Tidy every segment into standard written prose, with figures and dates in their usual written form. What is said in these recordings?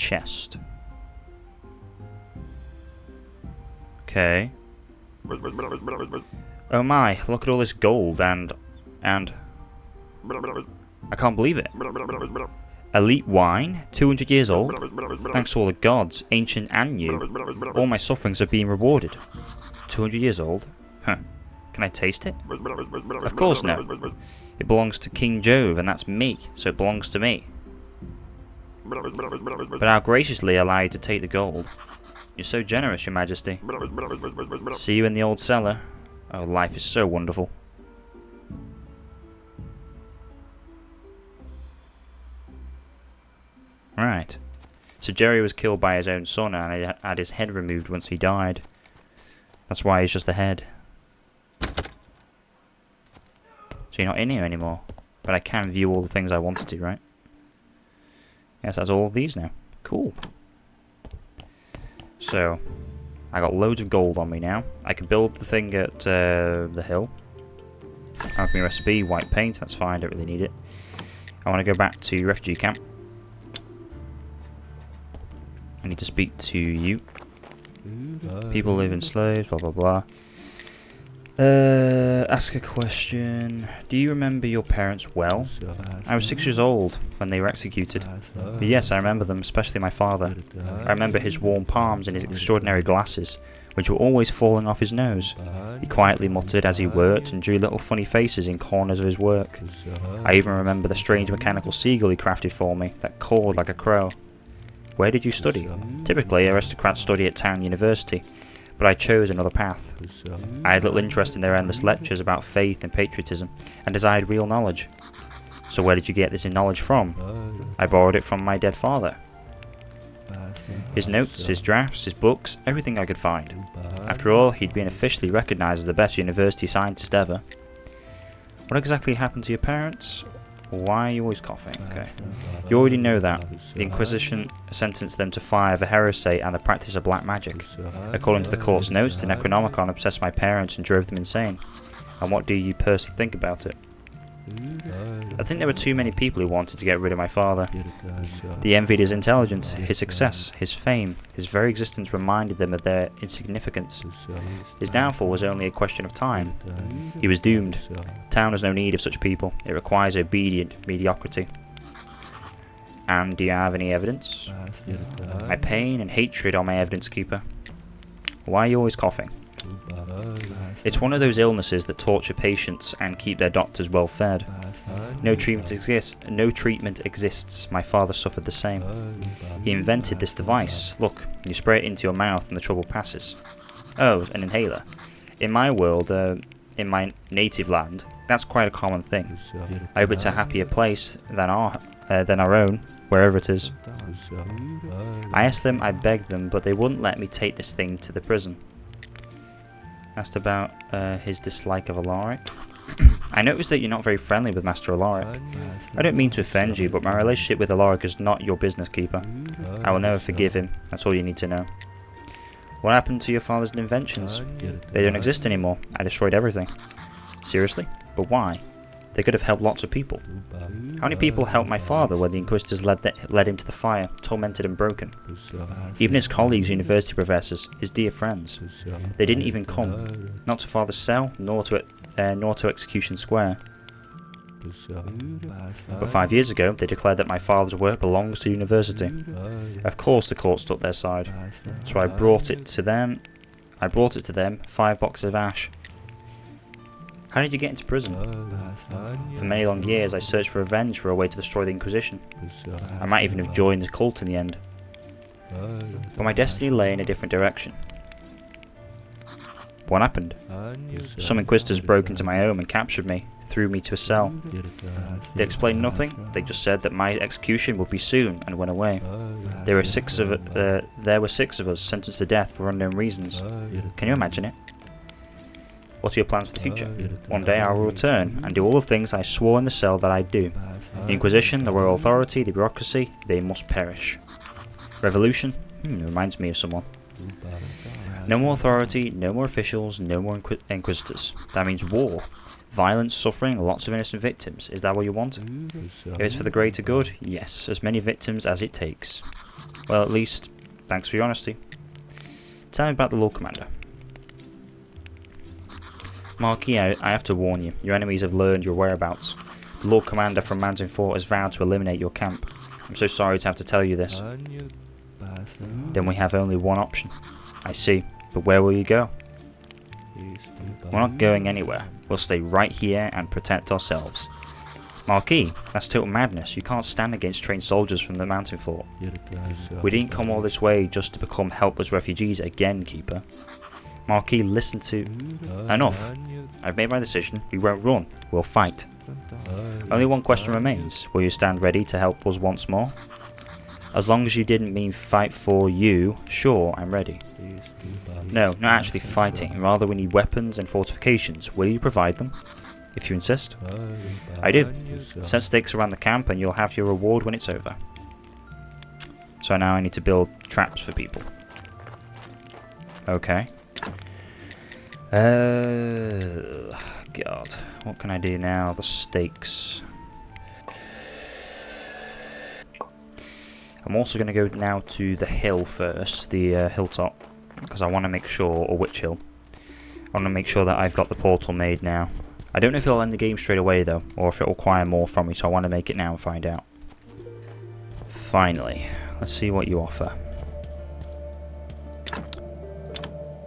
chest. Okay. Oh my, look at all this gold and... I can't believe it. Elite wine? 200 years old? Thanks to all the gods, ancient and new. All my sufferings are being rewarded. 200 years old? Huh. Can I taste it? Of course no. It belongs to King Jove, and that's me, so it belongs to me. But I'll graciously allow you to take the gold. You're so generous, Your Majesty. See you in the old cellar. Oh, life is so wonderful. Right. So Jerry was killed by his own son and he had his head removed once he died. That's why he's just a head. So you're not in here anymore. But I can view all the things I wanted to, right? Yes, that's all of these now. Cool. So, I got loads of gold on me now. I can build the thing at the hill. Alchemy recipe, white paint, that's fine, don't really need it. I want to go back to refugee camp. I need to speak to you. People live in slaves, blah blah blah. Ask a question. Do you remember your parents well? I was 6 years old when they were executed. But yes, I remember them, especially my father. I remember his warm palms and his extraordinary glasses, which were always falling off his nose. He quietly muttered as he worked and drew little funny faces in corners of his work. I even remember the strange mechanical seagull he crafted for me that cawed like a crow. Where did you study? Typically, aristocrats study at town university, but I chose another path. I had little interest in their endless lectures about faith and patriotism, and desired real knowledge. So where did you get this knowledge from? I borrowed it from my dead father. His notes, his drafts, his books, everything I could find. After all, he'd been officially recognised as the best university scientist ever. What exactly happened to your parents? Why are you always coughing? Okay. You already know that. The Inquisition sentenced them to fire for heresy and the practice of black magic. According to the court's notes, the Necronomicon obsessed my parents and drove them insane. And what do you personally think about it? I think there were too many people who wanted to get rid of my father. They envied his intelligence, his success, his fame. His very existence reminded them of their insignificance. His downfall was only a question of time. He was doomed. Town has no need of such people. It requires obedient mediocrity. And do you have any evidence? My pain and hatred are my evidence keeper. Why are you always coughing? It's one of those illnesses that torture patients and keep their doctors well fed. No treatment exists. My father suffered the same. He invented this device. Look, you spray it into your mouth and the trouble passes. Oh, an inhaler. In my world, in my native land, that's quite a common thing. I hope it's a happier place than our own, wherever it is. I asked them, I begged them, but they wouldn't let me take this thing to the prison. Asked about his dislike of Alaric. I noticed that you're not very friendly with Master Alaric. I don't mean to offend you, but my relationship with Alaric is not your business, Keeper. I will never forgive him, that's all you need to know. What happened to your father's inventions? They don't exist anymore. I destroyed everything. Seriously? But why? They could have helped lots of people. How many people helped my father when the Inquisitors led him to the fire, tormented and broken? Even his colleagues, university professors, his dear friends. They didn't even come. Not to father's cell, nor to Execution Square. But 5 years ago, they declared that my father's work belongs to the university. Of course the court stuck their side. So I brought it to them, 5 boxes of ash. How did you get into prison? For many long years I searched for revenge for a way to destroy the Inquisition. I might even have joined the cult in the end. But my destiny lay in a different direction. What happened? Some Inquisitors broke into my home and captured me, threw me to a cell. They explained nothing, they just said that my execution would be soon and went away. There were six of us sentenced to death for unknown reasons. Can you imagine it? What are your plans for the future? One day I will return and do all the things I swore in the cell that I'd do. The Inquisition, the royal authority, the bureaucracy, they must perish. Revolution? Reminds me of someone. No more authority, no more officials, no more Inquisitors. That means war. Violence, suffering, lots of innocent victims. Is that what you want? If it's for the greater good, yes, as many victims as it takes. Well, at least, thanks for your honesty. Tell me about the Lord Commander. Marquis, I have to warn you. Your enemies have learned your whereabouts. The Lord Commander from Mountain Fort has vowed to eliminate your camp. I'm so sorry to have to tell you this. Then we have only one option. I see. But where will you go? We're not going anywhere. We'll stay right here and protect ourselves. Marquis, that's total madness. You can't stand against trained soldiers from the Mountain Fort. We didn't come all this way just to become helpless refugees again, Keeper. Marquis, listen to... Enough. I've made my decision. We won't run. We'll fight. Only one question remains. Will you stand ready to help us once more? As long as you didn't mean fight for you, sure, I'm ready. No, not actually fighting. Rather, we need weapons and fortifications. Will you provide them? If you insist. I do. Set stakes around the camp and you'll have your reward when it's over. So now I need to build traps for people. Okay. God. What can I do now? The stakes. I'm also going to go now to the hill first. The hilltop. Because I want to make sure... Or which hill? I want to make sure that I've got the portal made now. I don't know if it'll end the game straight away though, or if it'll require more from me, so I want to make it now and find out. Finally, let's see what you offer.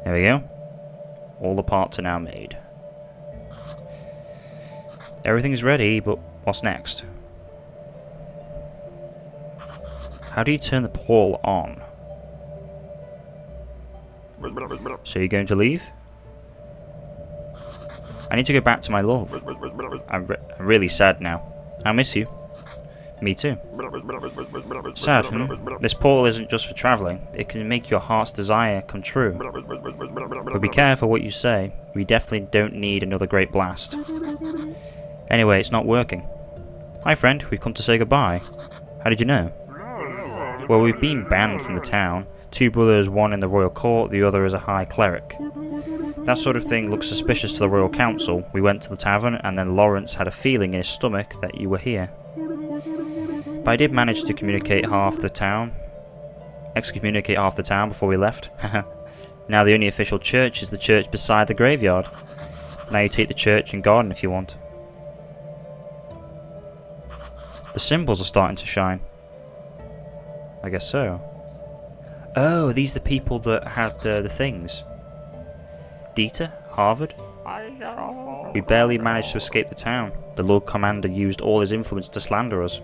There we go. All the parts are now made. Everything's ready, but what's next? How do you turn the portal on? So you're going to leave? I need to go back to my love. I'm really sad now. I miss you. Me too. Sad, This portal isn't just for travelling. It can make your heart's desire come true. But be careful what you say. We definitely don't need another great blast. Anyway, it's not working. Hi friend, we've come to say goodbye. How did you know? Well, we've been banned from the town. Two brothers, one in the royal court, the other is a high cleric. That sort of thing looks suspicious to the royal council. We went to the tavern and then Lawrence had a feeling in his stomach that you were here. But I did manage to excommunicate half the town before we left. Now the only official church is the church beside the graveyard. Now you take the church and garden if you want. The symbols are starting to shine. I guess so. Oh, are these the people that had the things? Dieter? Harvard? We barely managed to escape the town. The Lord Commander used all his influence to slander us.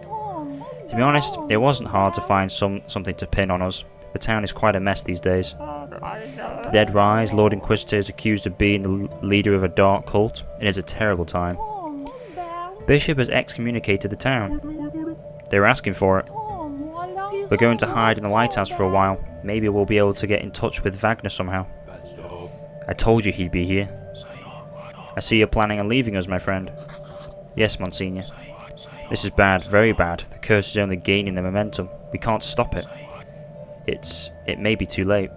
To be honest, it wasn't hard to find something to pin on us. The town is quite a mess these days. The dead rise, Lord Inquisitor is accused of being the leader of a dark cult. It is a terrible time. Bishop has excommunicated the town. They were asking for it. We're going to hide in the lighthouse for a while. Maybe we'll be able to get in touch with Wagner somehow. I told you he'd be here. I see you're planning on leaving us, my friend. Yes, Monsignor. This is bad, very bad. The curse is only gaining the momentum. We can't stop it. It may be too late.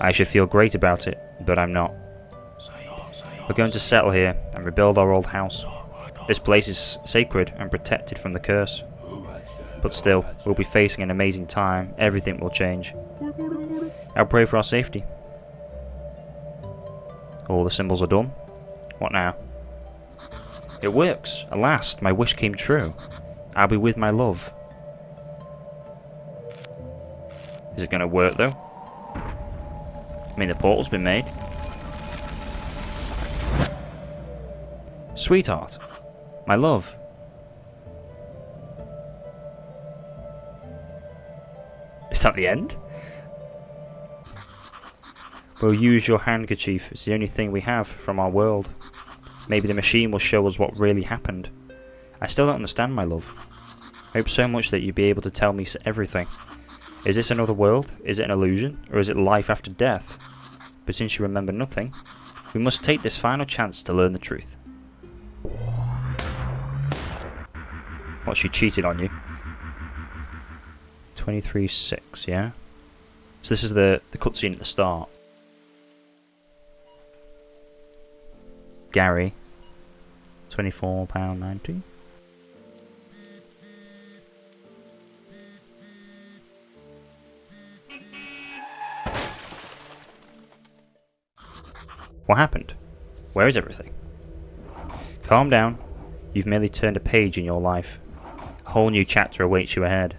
I should feel great about it, but I'm not. We're going to settle here and rebuild our old house. This place is sacred and protected from the curse. But still, we'll be facing an amazing time. Everything will change. I'll pray for our safety. All the symbols are done. What now? It works. At last, my wish came true. I'll be with my love. Is it going to work though? I mean, the portal's been made. Sweetheart. My love. Is that the end? We'll use your handkerchief. It's the only thing we have from our world. Maybe the machine will show us what really happened. I still don't understand, my love. I hope so much that you'll be able to tell me everything. Is this another world? Is it an illusion? Or is it life after death? But since you remember nothing, we must take this final chance to learn the truth. What, she cheated on you? 23:6, yeah? So this is the cutscene at the start. Gary, £24.90. What happened? Where is everything? Calm down. You've merely turned a page in your life. A whole new chapter awaits you ahead.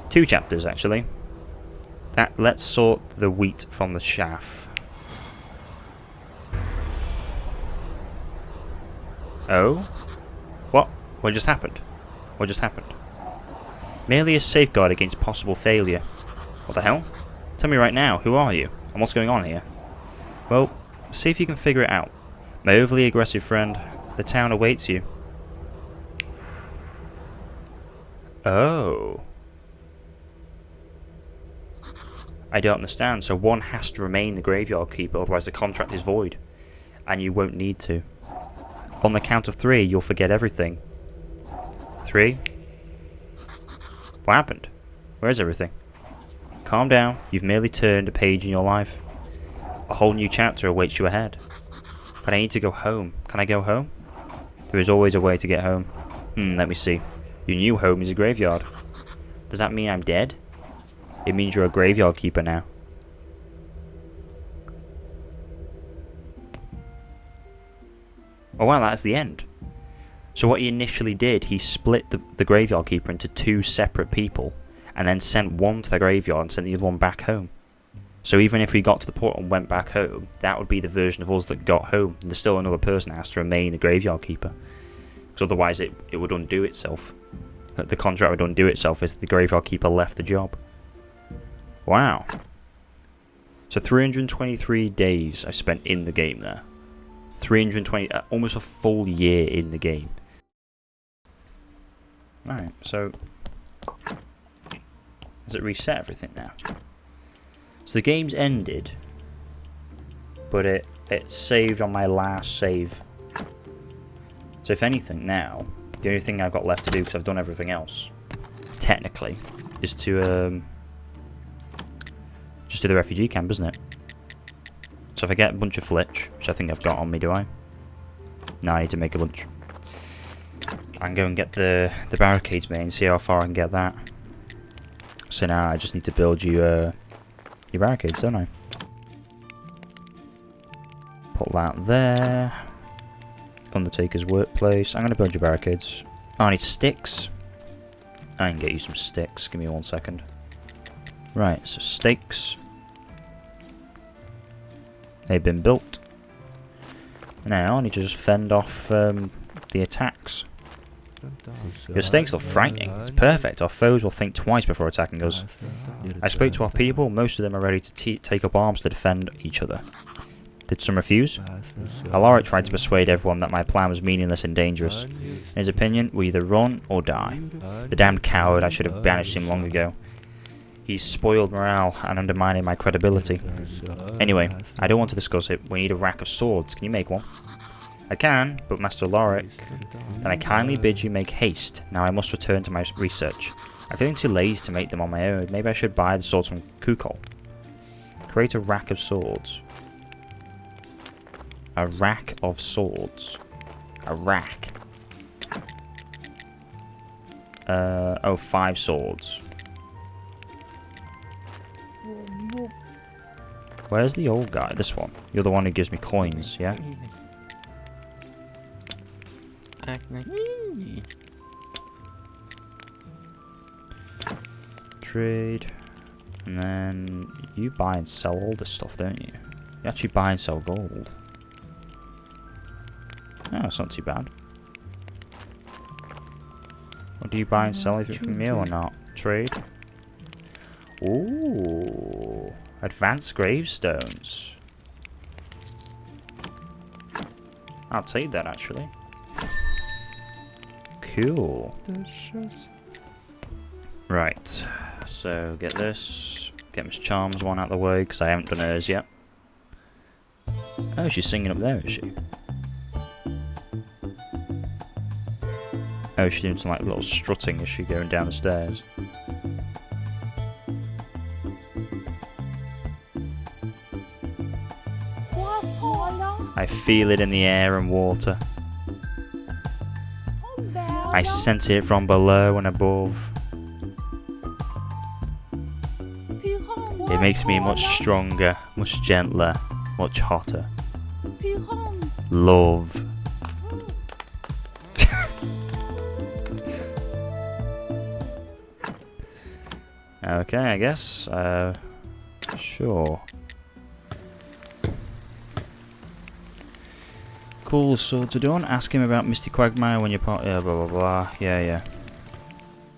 2 chapters, actually. Let's sort the wheat from the chaff. Oh? What? What just happened? What just happened? Merely a safeguard against possible failure. What the hell? Tell me right now, who are you? And what's going on here? Well, see if you can figure it out. My overly aggressive friend, the town awaits you. Oh. I don't understand, so one has to remain the graveyard keeper, otherwise the contract is void. And you won't need to. On the count of 3, you'll forget everything. 3. What happened? Where's everything? Calm down, you've merely turned a page in your life. A whole new chapter awaits you ahead. But I need to go home. Can I go home? There is always a way to get home. Let me see. Your new home is a graveyard. Does that mean I'm dead? It means you're a graveyard keeper now. Oh wow, that's the end. So what he initially did, he split the graveyard keeper into 2 separate people, and then sent one to the graveyard and sent the other one back home. So even if we got to the portal and went back home, that would be the version of us that got home. And there's still another person that has to remain the graveyard keeper. Because otherwise it would undo itself. The contract would undo itself if the graveyard keeper left the job. Wow. So 323 days I spent in the game there. 320, almost a full year in the game. Right, so does it reset everything now? So the game's ended, but it saved on my last save. So if anything now, the only thing I've got left to do, because I've done everything else, technically, is to just do the refugee camp, isn't it? So if I get a bunch of flitch, which I think I've got on me, do I? No, I need to make a bunch. I can go and get the barricades made and see how far I can get that. So now I just need to build you your barricades, don't I? Put that there. Undertaker's workplace. I'm going to build your barricades. Oh, I need sticks. I can get you some sticks. Give me 1 second. Right, so stakes. They've been built. Now I need to just fend off the attacks. Your stakes look frightening. It's perfect. Our foes will think twice before attacking us. I spoke to our people. Most of them are ready to take up arms to defend each other. Did some refuse? Alaric tried to persuade everyone that my plan was meaningless and dangerous. In his opinion, we either run or die. The damned coward, I should have banished him long ago. He's spoiled morale and undermining my credibility. Anyway, I don't want to discuss it. We need a rack of swords. Can you make one? I can, but Master Alaric. Then I kindly bid you make haste. Now I must return to my research. I'm feeling too lazy to make them on my own. Maybe I should buy the swords from Kukol. Create a rack of swords. A rack of swords. A rack. Oh, 5 swords. Where's the old guy? This one. You're the one who gives me coins, yeah? Trade. And then you buy and sell all this stuff, don't you? You actually buy and sell gold. No, it's not too bad. What do you buy and sell? If it's from me or not? Trade. Ooh. Advanced gravestones. I'll take that actually. Cool. Right. So get this. Get Miss Charms one out of the way because I haven't done hers yet. Oh, she's singing up there, is she? Oh, she's doing some like little strutting as she's going down the stairs. I feel it in the air and water. I sense it from below and above. It makes me much stronger, much gentler, much hotter. Love. Okay, I guess. Sure. Cool, so to do on, ask him about Misty Quagmire when you're part. Yeah, blah blah blah. Yeah, yeah.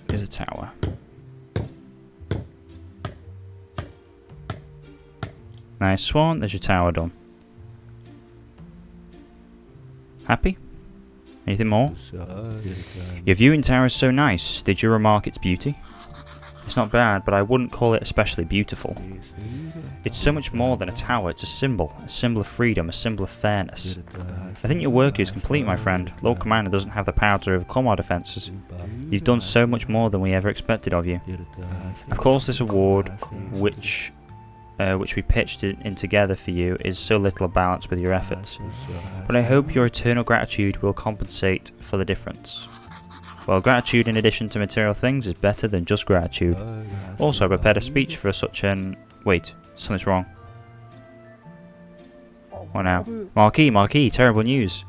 Here's a tower. Nice one. There's your tower done. Happy? Anything more? Your viewing tower is so nice. Did you remark its beauty? It's not bad, but I wouldn't call it especially beautiful. It's so much more than a tower. It's a symbol of freedom, a symbol of fairness. I think your work is complete, my friend. Lord Commander doesn't have the power to overcome our defences. You've done so much more than we ever expected of you. Of course, this award, which we pitched in together for you, is so little balanced with your efforts. But I hope your eternal gratitude will compensate for the difference. Well, gratitude in addition to material things is better than just gratitude. Also, I prepared a speech for such an... Wait, something's wrong. What now? Marquis, terrible news.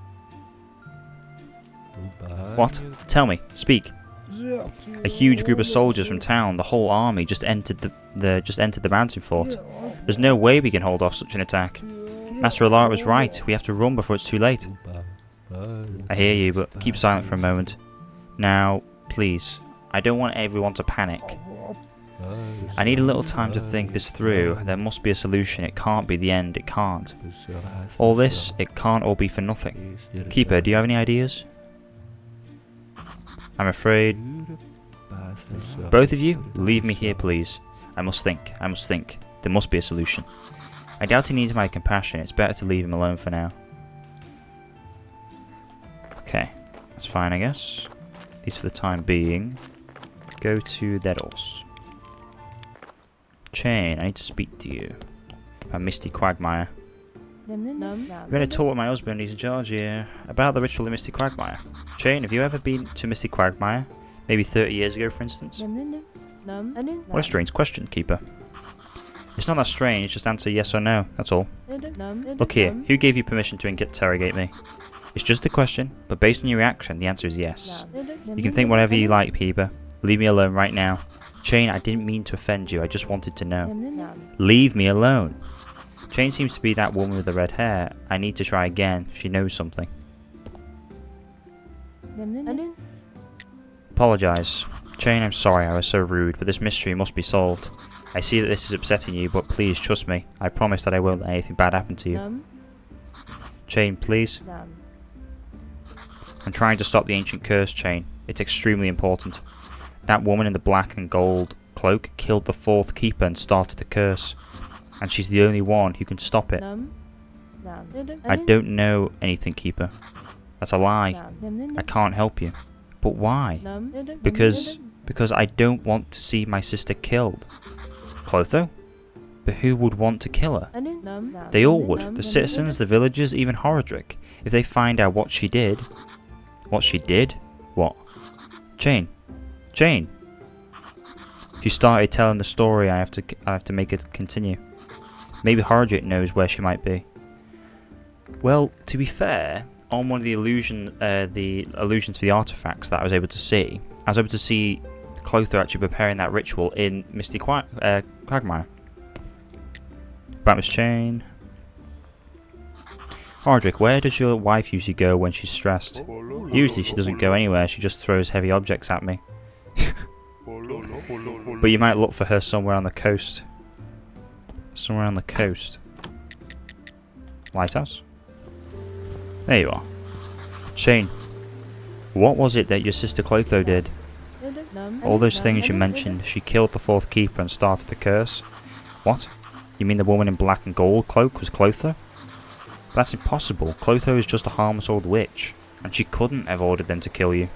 What? Tell me, speak. A huge group of soldiers from town, the whole army, just entered the mountain fort. There's no way we can hold off such an attack. Master Alara was right. We have to run before it's too late. I hear you, but keep silent for a moment. Now, please, I don't want everyone to panic. I need a little time to think this through. There must be a solution. It can't be the end. It can't. All this, it can't all be for nothing. Keeper, do you have any ideas? I'm afraid... Both of you, leave me here, please. I must think. There must be a solution. I doubt he needs my compassion. It's better to leave him alone for now. Okay, that's fine, I guess. At least for the time being. Go to Dedos. Chain, I need to speak to you. About Misty Quagmire. I've been talk with my husband, he's in charge here, about the ritual of Misty Quagmire. Chain, have you ever been to Misty Quagmire? Maybe 30 years ago, for instance? What a strange question, Keeper. It's not that strange, just answer yes or no, that's all. Look here, who gave you permission to interrogate me? It's just a question, but based on your reaction, the answer is yes. You can think whatever you like, Keeper. Leave me alone right now. Chain, I didn't mean to offend you, I just wanted to know. Leave me alone. Chain seems to be that woman with the red hair. I need to try again, she knows something. Apologise. Chain, I'm sorry I was so rude, but this mystery must be solved. I see that this is upsetting you, but please trust me. I promise that I won't let anything bad happen to you. Chain, please. I'm trying to stop the ancient curse, Chain. It's extremely important. That woman in the black and gold cloak killed the fourth keeper and started the curse. And she's the only one who can stop it. I don't know anything, Keeper. That's a lie. I can't help you. But why? Because I don't want to see my sister killed. Clotho? But who would want to kill her? They all would. The citizens, the villagers, even Horadric. If they find out what she did... What she did? What? Chain. Chain. She started telling the story. I have to make it continue. Maybe Horadric knows where she might be. Well, to be fair, on one of the allusions for the artifacts that I was able to see Clotho actually preparing that ritual in Misty Quagmire. About Miss Chain. Horadric, where does your wife usually go when she's stressed? Usually she doesn't go anywhere, she just throws heavy objects at me. But you might look for her somewhere on the coast. Somewhere on the coast. Lighthouse? There you are. Chain, what was it that your sister Clotho did? All those things you mentioned, she killed the fourth keeper and started the curse. What? You mean the woman in black and gold cloak was Clotho? That's impossible. Clotho is just a harmless old witch, and she couldn't have ordered them to kill you.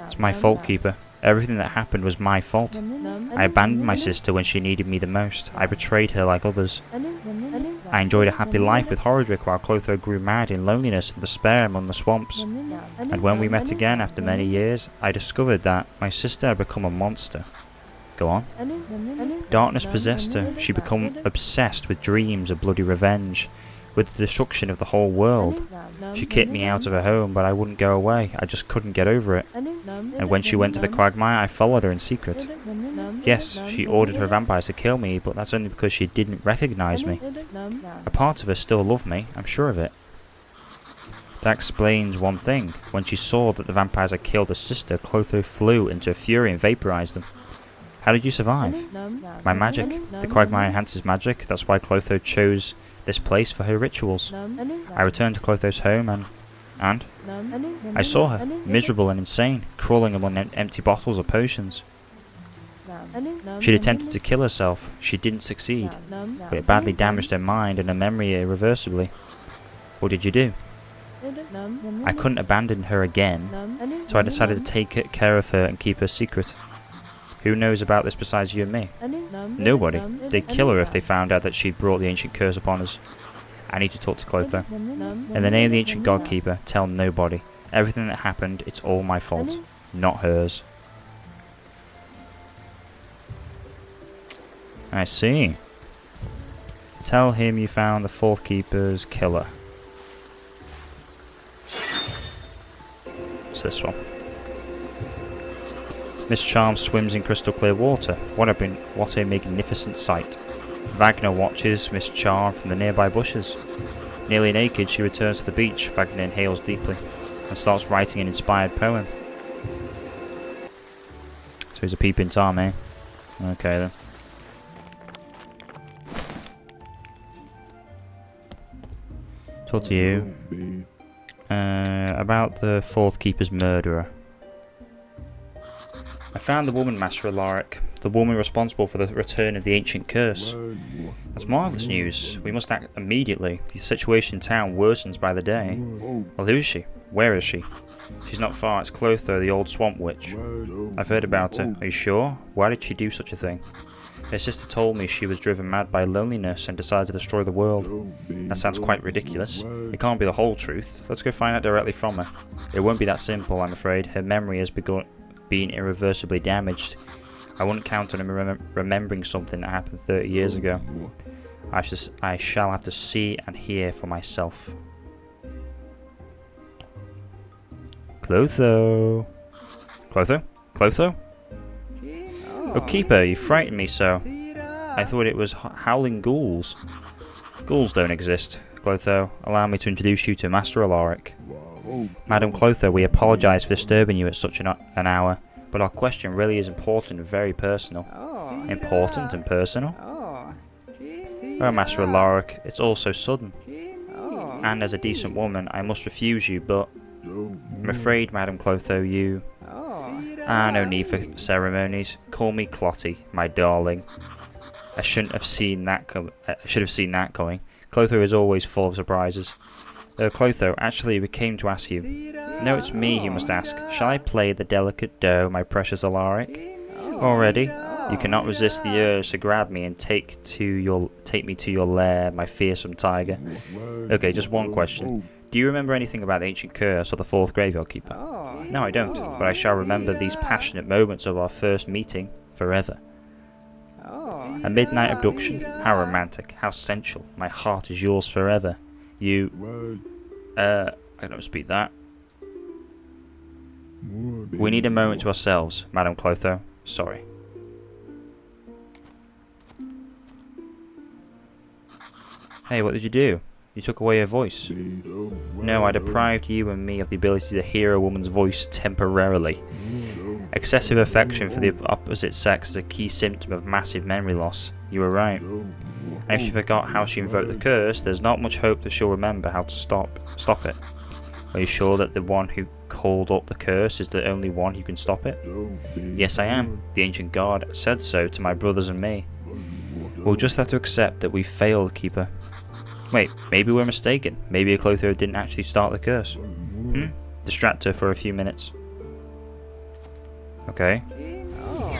It's my fault, Keeper. Everything that happened was my fault. I abandoned my sister when she needed me the most. I betrayed her like others. I enjoyed a happy life with Horadric while Clotho grew mad in loneliness and despair among the swamps. And when we met again after many years, I discovered that my sister had become a monster. Go on. Darkness possessed her. She became obsessed with dreams of bloody revenge, with the destruction of the whole world. She kicked me out of her home, but I wouldn't go away. I just couldn't get over it. And when she went to the quagmire, I followed her in secret. Yes, she ordered her vampires to kill me, but that's only because she didn't recognize me. A part of her still loved me, I'm sure of it. That explains one thing. When she saw that the vampires had killed her sister, Clotho flew into a fury and vaporized them. How did you survive? My magic. The quagmire enhances magic, that's why Clotho chose this place for her rituals. I returned to Clotho's home and I saw her, miserable and insane, crawling among empty bottles of potions. She'd attempted to kill herself. She didn't succeed, but it badly damaged her mind and her memory irreversibly. What did you do? I couldn't abandon her again, so I decided to take care of her and keep her secret. Who knows about this besides you and me? Nobody. They'd kill her if they found out that she'd brought the ancient curse upon us. I need to talk to Clotho. In the name of the ancient Godkeeper, tell nobody. Everything that happened, it's all my fault, not hers. I see. Tell him you found the Fourth Keeper's killer. It's this one. Miss Charm swims in crystal clear water. What a magnificent sight. Wagner watches Miss Charm from the nearby bushes. Nearly naked, she returns to the beach. Wagner inhales deeply and starts writing an inspired poem. So he's a peeping Tom, eh? Okay then. Talk to you. About the Fourth Keeper's murderer. I found the woman, Master Alaric. The woman responsible for the return of the ancient curse. That's marvellous news. We must act immediately. The situation in town worsens by the day. Well, who is she? Where is she? She's not far. It's Clotho, the old swamp witch. I've heard about her. Are you sure? Why did she do such a thing? Her sister told me she was driven mad by loneliness and decided to destroy the world. That sounds quite ridiculous. It can't be the whole truth. Let's go find out directly from her. It won't be that simple, I'm afraid. Her memory has been irreversibly damaged. I wouldn't count on him remembering something that happened 30 years ago. I shall have to see and hear for myself. Clotho. Clotho? Clotho? Oh, Keeper, you frightened me so. I thought it was howling ghouls. Ghouls don't exist. Clotho, allow me to introduce you to Master Alaric. Madam Clotho, we apologise for disturbing you at such an hour, but our question really is important and very personal. Important and personal? Oh, Master Alaric, it's all so sudden. And as a decent woman, I must refuse you, but I'm afraid, Madam Clotho, you... no need for ceremonies. Call me Clotty, my darling. I should have seen that coming. Clotho is always full of surprises. Clotho, actually we came to ask you. No, it's me you must ask. Shall I play the delicate doe, my precious Alaric? Already? You cannot resist the urge to grab me and take me to your lair, my fearsome tiger. Okay, just one question. Do you remember anything about the ancient curse or the fourth graveyard keeper? No, I don't, but I shall remember these passionate moments of our first meeting forever. A midnight abduction? How romantic, how sensual. My heart is yours forever. You... I don't speak that. We need a moment to ourselves, Madam Clotho. Sorry. Hey, what did you do? You took away her voice. No, I deprived you and me of the ability to hear a woman's voice temporarily. Excessive affection for the opposite sex is a key symptom of massive memory loss. You were right. And if she forgot how she invoked the curse, there's not much hope that she'll remember how to stop it. Are you sure that the one who called up the curse is the only one who can stop it? Yes, I am. The ancient guard said so to my brothers and me. We'll just have to accept that we failed, Keeper. Wait, maybe we're mistaken. Maybe a Clotho didn't actually start the curse. Distract her for a few minutes. Okay.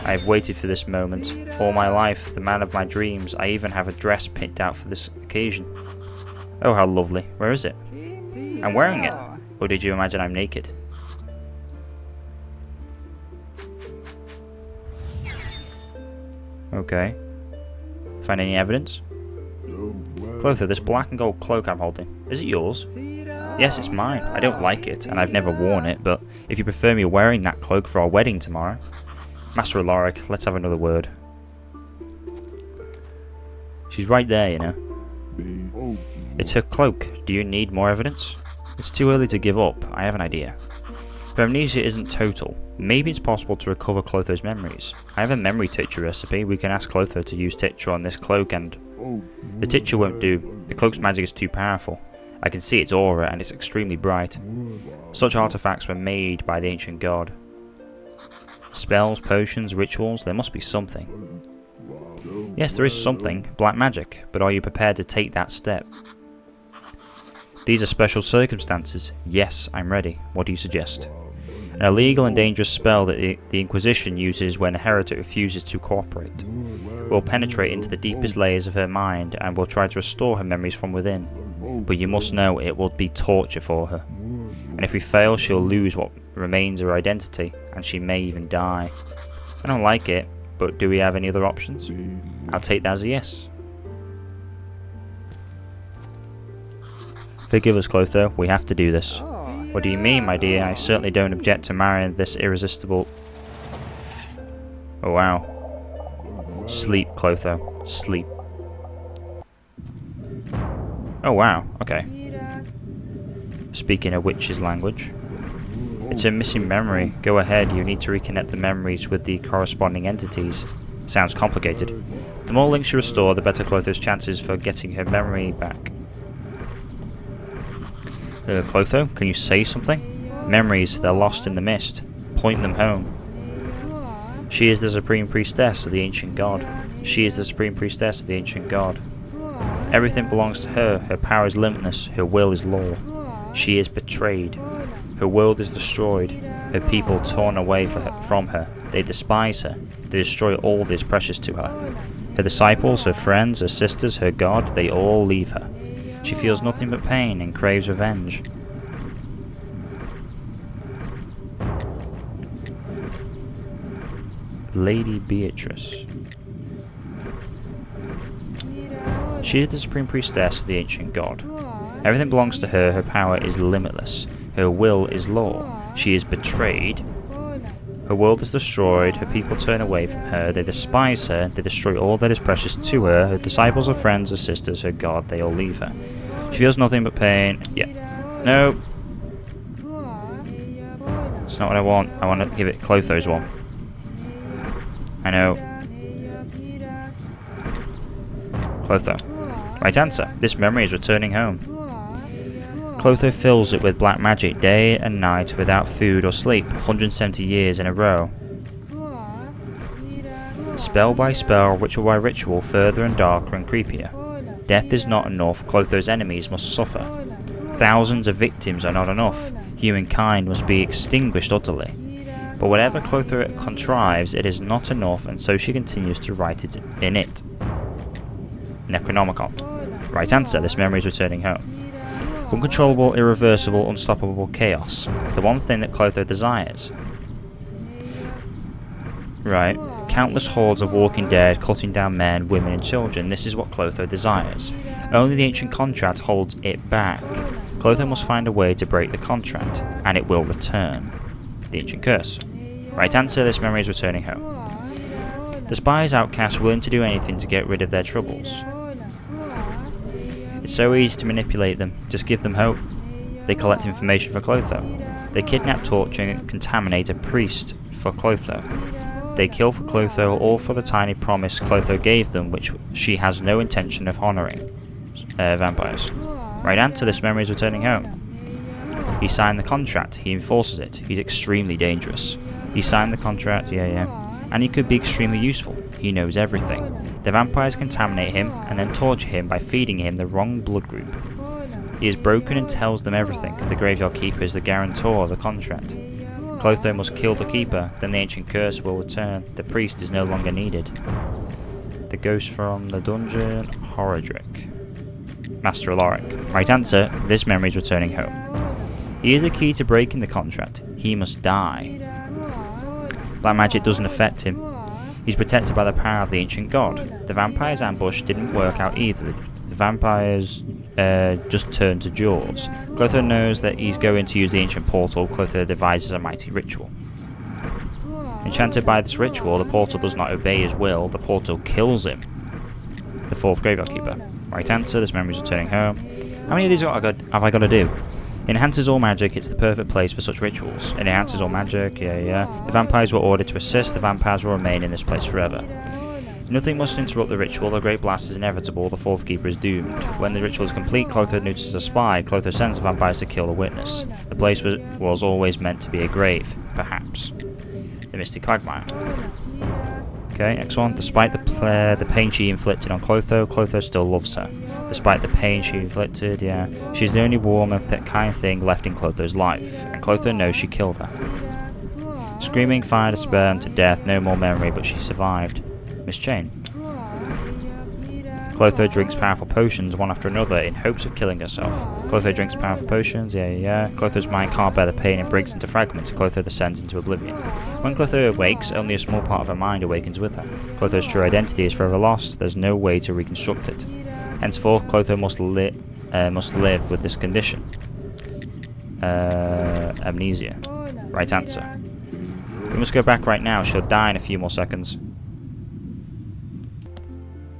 I have waited for this moment. All my life, the man of my dreams. I even have a dress picked out for this occasion. Oh, how lovely. Where is it? I'm wearing it. Or did you imagine I'm naked? Okay. Find any evidence? Clotho, this black and gold cloak I'm holding, is it yours? Yes, it's mine. I don't like it, and I've never worn it, but if you prefer me wearing that cloak for our wedding tomorrow... Master Alaric, let's have another word. She's right there, you know. It's her cloak. Do you need more evidence? It's too early to give up. I have an idea. If amnesia isn't total, maybe it's possible to recover Clotho's memories. I have a memory tincture recipe. We can ask Clotho to use tincture on this cloak and... The tincture won't do. The cloak's magic is too powerful. I can see its aura and it's extremely bright. Such artifacts were made by the ancient god. Spells, potions, rituals, there must be something. Yes, there is something, black magic, but are you prepared to take that step? These are special circumstances. Yes, I'm ready. What do you suggest? An illegal and dangerous spell that the Inquisition uses when a heretic refuses to cooperate. We'll penetrate into the deepest layers of her mind and we'll try to restore her memories from within. But you must know it will be torture for her. And if we fail, she'll lose what remains of her identity, and she may even die. I don't like it, but do we have any other options? I'll take that as a yes. Forgive us, Clotho, we have to do this. What do you mean, my dear? I certainly don't object to marrying this irresistible... Oh wow. Sleep, Clotho. Sleep. Oh wow, okay. Speaking a witch's language. It's a missing memory. Go ahead, you need to reconnect the memories with the corresponding entities. Sounds complicated. The more links you restore, the better Clotho's chances for getting her memory back. Clotho, can you say something? Memories, they're lost in the mist. Point them home. She is the supreme priestess of the ancient god. She is the supreme priestess of the ancient god. Everything belongs to her. Her power is limitless. Her will is law. She is betrayed. Her world is destroyed. Her people torn away from her. They despise her. They destroy all that is precious to her. Her disciples, her friends, her sisters, her god, they all leave her. She feels nothing but pain and craves revenge. Lady Beatrice. She is the supreme priestess of the ancient god. Everything belongs to her. Her power is limitless. Her will is law. She is betrayed. Her world is destroyed. Her people turn away from her. They despise her. They destroy all that is precious to her. Her disciples, her friends, her sisters, her god, they all leave her. She feels nothing but pain. Yeah. No. It's not what I want. I want to give it Clotho's one. I know. Clotho. Right answer. This memory is returning home. Clotho fills it with black magic day and night without food or sleep, 170 years in a row. Spell by spell, ritual by ritual, further and darker and creepier. Death is not enough, Clotho's enemies must suffer. Thousands of victims are not enough, humankind must be extinguished utterly. But whatever Clotho contrives, it is not enough, and so she continues to write it in it. Necronomicon. Right answer, this memory is returning home. Uncontrollable, irreversible, unstoppable chaos. The one thing that Clotho desires. Right. Countless hordes of walking dead, cutting down men, women and children. This is what Clotho desires. Only the ancient contract holds it back. Clotho must find a way to break the contract, and it will return. The ancient curse. Right answer, this memory is returning home. Despise outcasts willing to do anything to get rid of their troubles. It's so easy to manipulate them, just give them hope. They collect information for Clotho. They kidnap, torture and contaminate a priest for Clotho. They kill for Clotho, all for the tiny promise Clotho gave them, which she has no intention of honouring. Vampires. Right answer, this memory is returning home. He signed the contract, he enforces it, he's extremely dangerous. He signed the contract, and he could be extremely useful, he knows everything. The vampires contaminate him and then torture him by feeding him the wrong blood group. He is broken and tells them everything. The graveyard keeper is the guarantor of the contract. Clotho must kill the keeper, then the ancient curse will return. The priest is no longer needed. The ghost from the dungeon, Horodric. Master Alaric. Right answer, this memory is returning home. He is the key to breaking the contract. He must die. Black magic doesn't affect him. He's protected by the power of the ancient god. The vampire's ambush didn't work out either. The vampires just turned to jaws. Clotho knows that he's going to use the ancient portal. Clotho devises a mighty ritual. Enchanted by this ritual, the portal does not obey his will. The portal kills him. The fourth graveyard keeper. Right answer, this memory is returning home. How many of these have I got to do? Enhances all magic, it's the perfect place for such rituals. It enhances all magic, yeah. The vampires were ordered to assist, the vampires will remain in this place forever. Nothing must interrupt the ritual, the great blast is inevitable, the fourth keeper is doomed. When the ritual is complete, Clotho notices a spy. Clotho sends the vampires to kill the witness. The place was always meant to be a grave, perhaps. The Mystic Quagmire. Okay, next one. Despite the pain she inflicted on Clotho, Clotho still loves her. Despite the pain she inflicted, yeah, she's the only warm and kind thing left in Clotho's life, and Clotho knows she killed her. Screaming, fire, despair, and to death, no more memory, but she survived. Miss Jane. Clotho drinks powerful potions one after another in hopes of killing herself. Clotho drinks powerful potions, yeah. Clotho's mind can't bear the pain and breaks into fragments. Clotho descends into oblivion. When Clotho awakes, only a small part of her mind awakens with her. Clotho's true identity is forever lost. There's no way to reconstruct it. Henceforth, Clotho must live with this condition. Amnesia. Right answer. We must go back right now. She'll die in a few more seconds.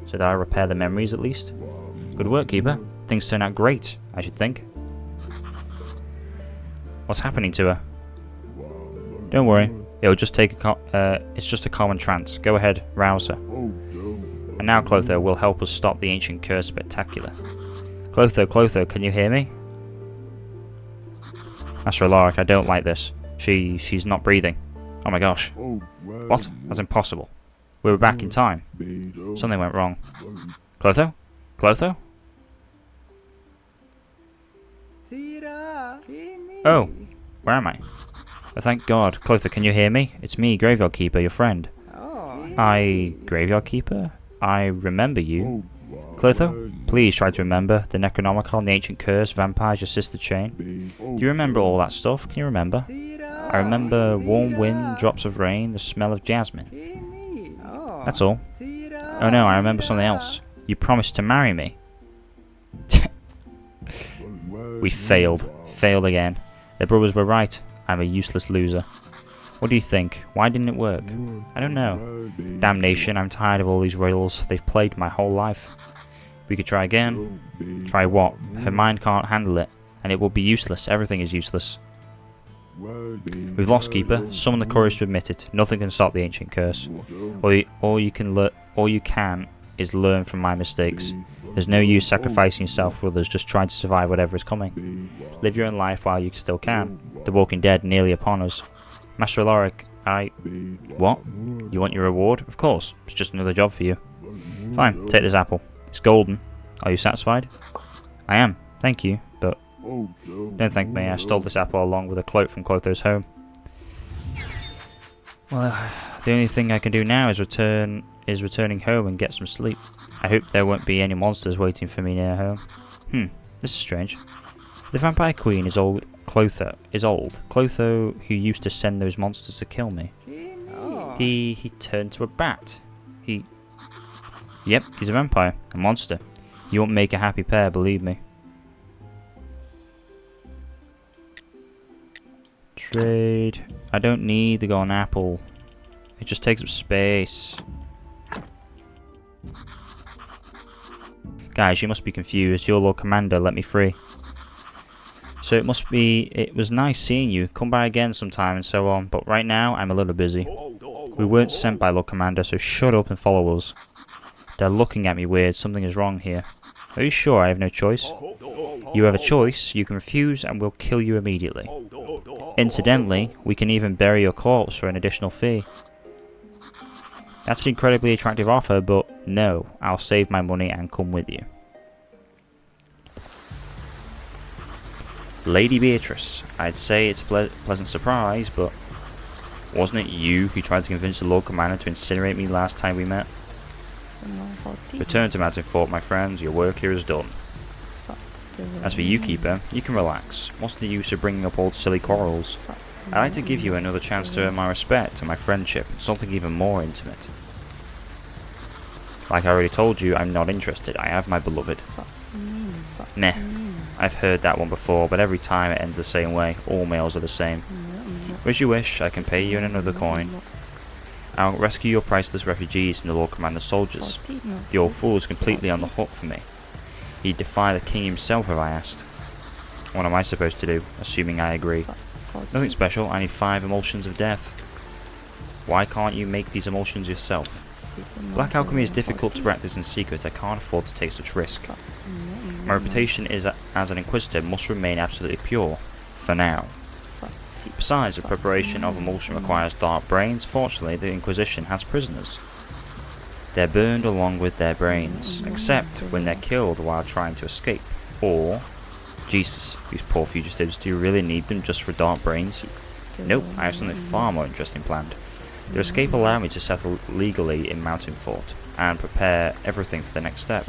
So did I repair the memories at least? Good work, Keeper. Things turn out great, I should think. What's happening to her? Don't worry. It'll just take it's just a common trance. Go ahead, rouse her. And now, Clotho will help us stop the ancient curse spectacular. Clotho, can you hear me? Master Alaric, I don't like this. She's not breathing. Oh my gosh. What? That's impossible. We were back in time. Something went wrong. Clotho? Clotho? Oh, where am I? Oh, thank God. Clotho, can you hear me? It's me, Graveyard Keeper, your friend. Graveyard Keeper? I remember you. Clotho, please try to remember. The Necronomicon, the Ancient Curse, Vampires, your sister Chain. Do you remember all that stuff? Can you remember? I remember warm wind, drops of rain, the smell of jasmine. That's all. Oh no, I remember something else. You promised to marry me. We failed. Failed again. The brothers were right. I'm a useless loser. What do you think? Why didn't it work? I don't know. Damnation, I'm tired of all these riddles. They've plagued my whole life. We could try again. Try what? Her mind can't handle it, and it will be useless. Everything is useless. We've lost, Keeper. Summon the courage to admit it. Nothing can stop the ancient curse. All you can is learn from my mistakes. There's no use sacrificing yourself for others. Just try to survive whatever is coming. Live your own life while you still can. The Walking Dead nearly upon us. Master Alaric, What? You want your reward? Of course. It's just another job for you. Fine, take this apple. It's golden. Are you satisfied? I am. Thank you, but don't thank me. I stole this apple along with a cloak from Clotho's home. Well, the only thing I can do now is returning home and get some sleep. I hope there won't be any monsters waiting for me near home. This is strange. The Vampire Queen is old. Clotho is old. Clotho, who used to send those monsters to kill me. He turned to a bat. Yep, he's a vampire. A monster. You won't make a happy pair, believe me. Trade. I don't need the golden apple. It just takes up space. Guys, you must be confused. Your Lord Commander let me free. So it was nice seeing you. Come by again sometime and so on. But right now, I'm a little busy. We weren't sent by Lord Commander, so shut up and follow us. They're looking at me weird. Something is wrong here. Are you sure I have no choice? You have a choice. You can refuse and we'll kill you immediately. Incidentally, we can even bury your corpse for an additional fee. That's an incredibly attractive offer, but no, I'll save my money and come with you. Lady Beatrice. I'd say it's a pleasant surprise, but Wasn't it you who tried to convince the Lord Commander to incinerate me last time we met? Return to Mountain Fort, my friends. Your work here is done. As for you, Keeper, you can relax. What's the use of bringing up old silly quarrels? I'd like to give you another chance to earn my respect and my friendship, something even more intimate. Like I already told you, I'm not interested. I have my beloved. Meh. I've heard that one before, but every time it ends the same way. All males are the same. As you wish, I can pay you in another coin. I'll rescue your priceless refugees from the Lord Commander's soldiers. The old fool is completely on the hook for me. He'd defy the king himself if I asked. What am I supposed to do, assuming I agree? Nothing special, I need 5 emulsions of death. Why can't you make these emulsions yourself? Black alchemy is difficult to practice in secret. I can't afford to take such risk. My reputation as an inquisitor must remain absolutely pure, for now. Besides, the preparation of emulsion requires dark brains. Fortunately, the Inquisition has prisoners. They're burned along with their brains, except when they're killed while trying to escape. Or, Jesus, these poor fugitives, do you really need them just for dark brains? Nope, I have something far more interesting planned. Their escape allowed me to settle legally in Mountain Fort, and prepare everything for the next step.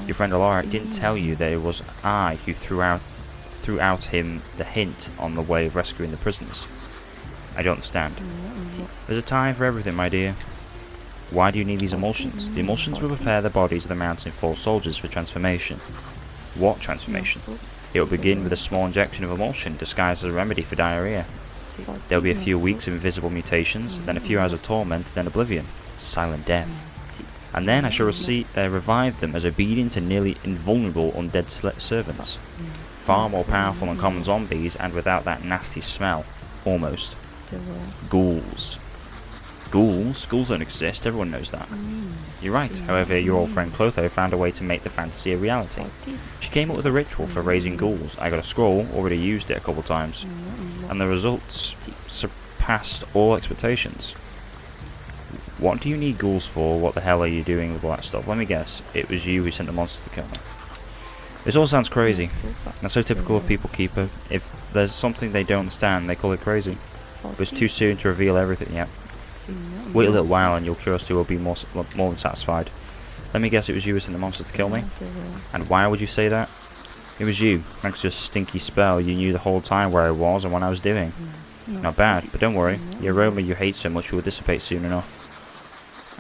Your friend Alaric didn't tell you that it was I who threw out him the hint on the way of rescuing the prisoners. I don't understand. There's a time for everything, my dear. Why do you need these emulsions? The emulsions will prepare the bodies of the Mountain Fort soldiers for transformation. What transformation? It will begin with a small injection of emulsion disguised as a remedy for diarrhea. There will be a few weeks of invisible mutations, then a few hours of torment, then oblivion. Silent death. And then I shall revive them as obedient and nearly invulnerable undead servants. Far more powerful than common zombies, and without that nasty smell. Almost. Ghouls. Ghouls? Ghouls don't exist, everyone knows that. You're right, however, your old friend Clotho found a way to make the fantasy a reality. She came up with a ritual for raising ghouls. I got a scroll, already used it a couple times. And the results surpassed all expectations. What do you need ghouls for? What the hell are you doing with all that stuff? Let me guess, it was you who sent the monster to kill me. This all sounds crazy. That's so typical of People Keeper. If there's something they don't understand, they call it crazy. But it's too soon to reveal everything yet. Wait a little while and your curiosity will be more than satisfied. Let me guess, it was you who sent the monster to kill me? And why would you say that? It was you. Thanks to a stinky spell, you knew the whole time where I was and what I was doing. Not bad, but don't worry. The aroma you hate so much will dissipate soon enough.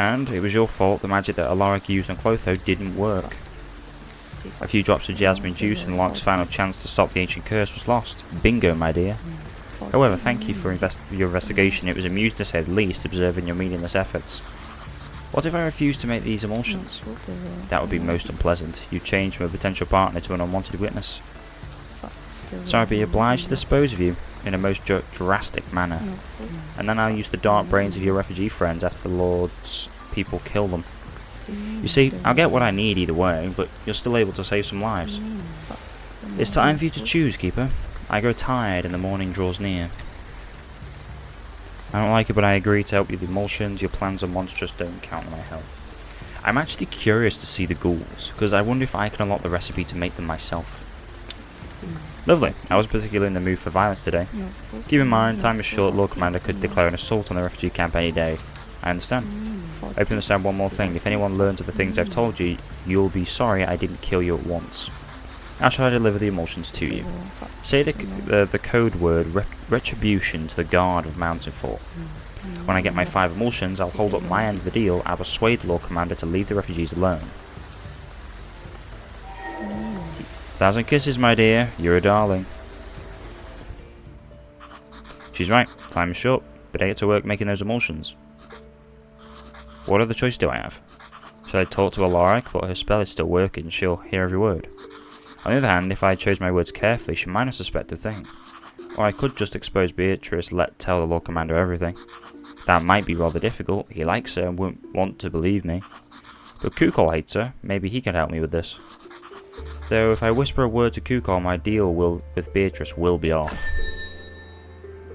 And it was your fault the magic that Alaric used on Clotho didn't work. A few drops of jasmine juice and Alaric's final chance to stop the ancient curse was lost. Bingo, my dear. However, thank you for your investigation. It was amusing to say the least, observing your meaningless efforts. What if I refuse to make these emulsions? That would be most unpleasant. You change from a potential partner to an unwanted witness. So I'd be obliged to dispose of you in a most drastic manner. And then I'll use the dark brains of your refugee friends after the Lord's people kill them. You see, I'll get what I need either way, but you're still able to save some lives. It's time for you to choose, Keeper. I grow tired and the morning draws near. I don't like it, but I agree to help you with the emulsions. Your plans are monstrous, don't count on my help. I'm actually curious to see the ghouls, because I wonder if I can unlock the recipe to make them myself. Lovely. I was particularly in the mood for violence today. Keep in mind, time is short. Lord Commander could declare an assault on the refugee camp any day. I understand. I hope you understand one more thing. If anyone learns of the things I've told you, you'll be sorry I didn't kill you at once. How shall I deliver the emulsions to you? Say the code word retribution to the guard of Mountain Fort. When I get my 5 emulsions, I'll hold up my end of the deal. I'll persuade the Lord Commander to leave the refugees alone. 1,000 kisses, my dear. You're a darling. She's right. Time is short, but I get to work making those emulsions. What other choice do I have? Should I talk to Alaric, but her spell is still working, she'll hear every word. On the other hand, if I chose my words carefully, she might not suspect a thing. Or I could just expose Beatrice, tell the Lord Commander everything. That might be rather difficult. He likes her and won't want to believe me. But Kukol hates her. Maybe he can help me with this. Though if I whisper a word to Kukol, my deal with Beatrice will be off.